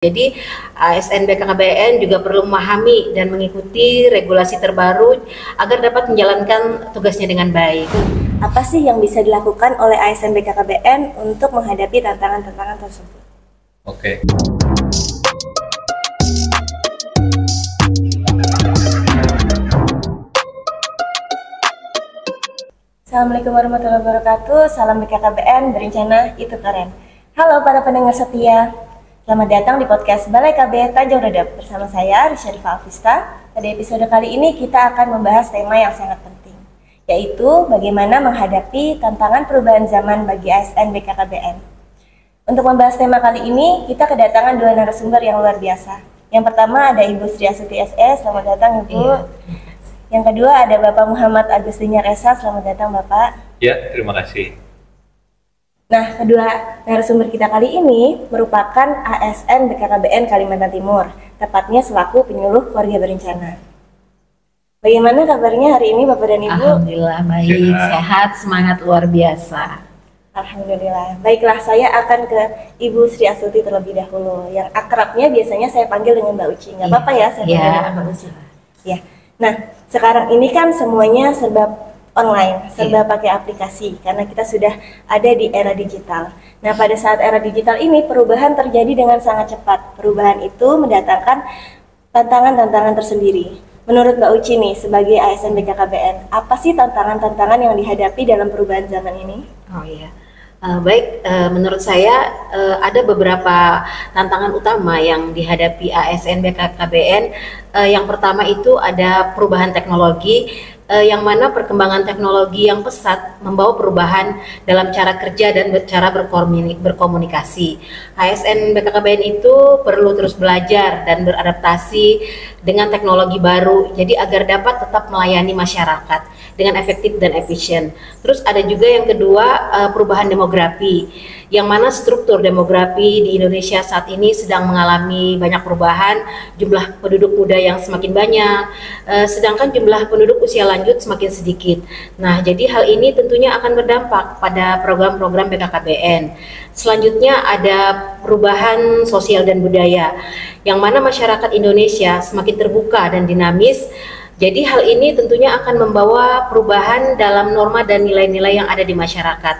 Jadi ASN BKKBN juga perlu memahami dan mengikuti regulasi terbaru agar dapat menjalankan tugasnya dengan baik. Apa sih yang bisa dilakukan oleh ASN BKKBN untuk menghadapi tantangan-tantangan tersebut? Oke. Assalamualaikum warahmatullahi wabarakatuh. Salam BKKBN, berencana itu keren. Halo para pendengar setia. Selamat datang di podcast Balai KB Tanjung Redep bersama saya Risyarifah Alvista. Pada episode kali ini kita akan membahas tema yang sangat penting, yaitu bagaimana menghadapi tantangan perubahan zaman bagi ASN BKKBN. Untuk membahas tema kali ini, kita kedatangan dua narasumber yang luar biasa. Yang pertama ada Ibu Sri Astuti SE, selamat datang Ibu. Yang kedua ada Bapak Muhammad Agustinyar Esa, selamat datang Bapak. Ya, terima kasih. Nah, kedua narasumber kita kali ini merupakan ASN BKKBN Kalimantan Timur, tepatnya selaku penyuluh keluarga berencana. Bagaimana kabarnya hari ini Bapak dan Ibu? Alhamdulillah baik, sehat, semangat luar biasa. Alhamdulillah. Baiklah, saya akan ke Ibu Sri Astuti terlebih dahulu. Yang akrabnya biasanya saya panggil dengan Mbak Uci. Nggak apa-apa ya saya panggil dengan Mbak Uci. Ya. Nah, sekarang ini kan semuanya serba online, serba pakai aplikasi karena kita sudah ada di era digital. Nah, pada saat era digital ini perubahan terjadi dengan sangat cepat. Perubahan itu mendatangkan tantangan-tantangan tersendiri. Menurut Mbak Uci nih, sebagai ASN BKKBN, apa sih tantangan-tantangan yang dihadapi dalam perubahan zaman ini? Oh iya. Baik, menurut saya ada beberapa tantangan utama yang dihadapi ASN BKKBN. Yang pertama itu ada perubahan teknologi, yang mana perkembangan teknologi yang pesat membawa perubahan dalam cara kerja dan cara berkomunikasi. ASN BKKBN itu perlu terus belajar dan beradaptasi dengan teknologi baru, jadi agar dapat tetap melayani masyarakat dengan efektif dan efisien. Terus ada juga yang kedua, perubahan demografi, yang mana struktur demografi di Indonesia saat ini sedang mengalami banyak perubahan, jumlah penduduk muda yang semakin banyak, sedangkan jumlah penduduk usia lanjut semakin sedikit. Nah, jadi hal ini tentunya akan berdampak pada program-program BKKBN. Selanjutnya ada perubahan sosial dan budaya, yang mana masyarakat Indonesia semakin terbuka dan dinamis. Jadi hal ini tentunya akan membawa perubahan dalam norma dan nilai-nilai yang ada di masyarakat.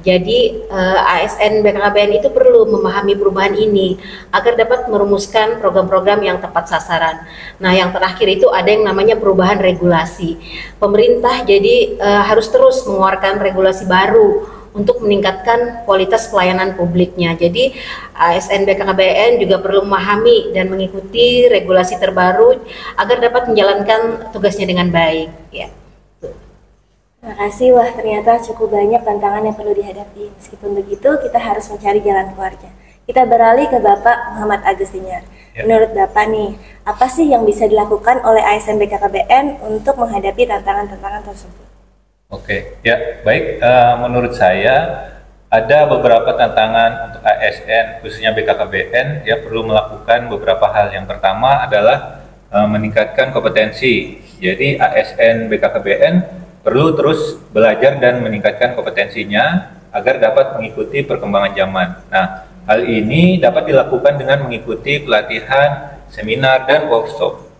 Jadi ASN BKKBN itu perlu memahami perubahan ini agar dapat merumuskan program-program yang tepat sasaran. Nah, yang terakhir itu ada yang namanya perubahan regulasi. Pemerintah jadi harus terus mengeluarkan regulasi baru untuk meningkatkan kualitas pelayanan publiknya. Jadi ASN BKKBN juga perlu memahami dan mengikuti regulasi terbaru agar dapat menjalankan tugasnya dengan baik. Ya. Terima kasih. Wah, ternyata cukup banyak tantangan yang perlu dihadapi. Meskipun begitu, kita harus mencari jalan keluarnya. Kita beralih ke Bapak Muhammad Agustinyar. Ya. Menurut Bapak nih, apa sih yang bisa dilakukan oleh ASN BKKBN untuk menghadapi tantangan-tantangan tersebut? Oke, ya baik. Menurut saya ada beberapa tantangan untuk ASN, khususnya BKKBN, ya perlu melakukan beberapa hal. Yang pertama adalah meningkatkan kompetensi. Jadi ASN BKKBN perlu terus belajar dan meningkatkan kompetensinya agar dapat mengikuti perkembangan zaman. Nah, hal ini dapat dilakukan dengan mengikuti pelatihan, seminar, dan workshop.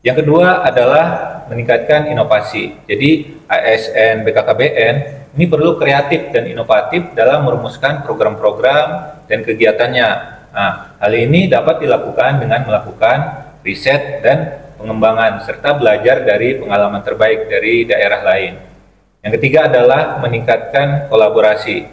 Yang kedua adalah meningkatkan inovasi. Jadi ASN BKKBN ini perlu kreatif dan inovatif dalam merumuskan program-program dan kegiatannya. Nah, hal ini dapat dilakukan dengan melakukan riset dan pengembangan serta belajar dari pengalaman terbaik dari daerah lain. Yang ketiga adalah meningkatkan kolaborasi.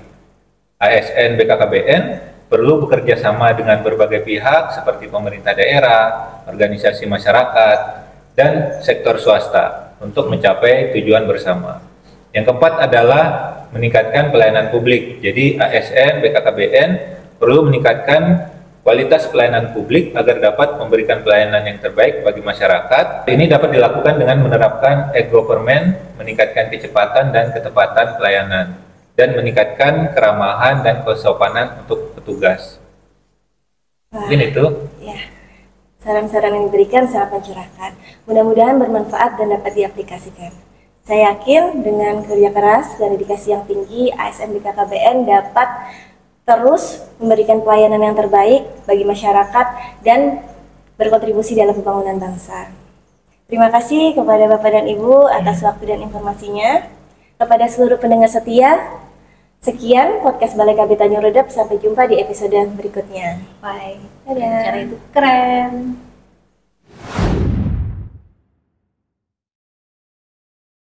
ASN BKKBN perlu bekerja sama dengan berbagai pihak seperti pemerintah daerah, organisasi masyarakat, dan sektor swasta untuk mencapai tujuan bersama. Yang keempat adalah meningkatkan pelayanan publik. Jadi ASN BKKBN perlu meningkatkan kualitas pelayanan publik agar dapat memberikan pelayanan yang terbaik bagi masyarakat. Ini dapat dilakukan dengan menerapkan e-government, meningkatkan kecepatan dan ketepatan pelayanan, dan meningkatkan keramahan dan kesopanan untuk petugas. Mungkin itu. Ya, saran-saran yang diberikan sangat mencerahkan. Mudah-mudahan bermanfaat dan dapat diaplikasikan. Saya yakin dengan kerja keras dan dedikasi yang tinggi, ASN BKKBN dapat terus memberikan pelayanan yang terbaik bagi masyarakat dan berkontribusi dalam pembangunan bangsa. Terima kasih kepada Bapak dan Ibu atas waktu dan informasinya. Kepada seluruh pendengar setia, sekian podcast Balai KB Tanjung Redep. Sampai jumpa di episode berikutnya. Bye. Dadah. Cara itu keren.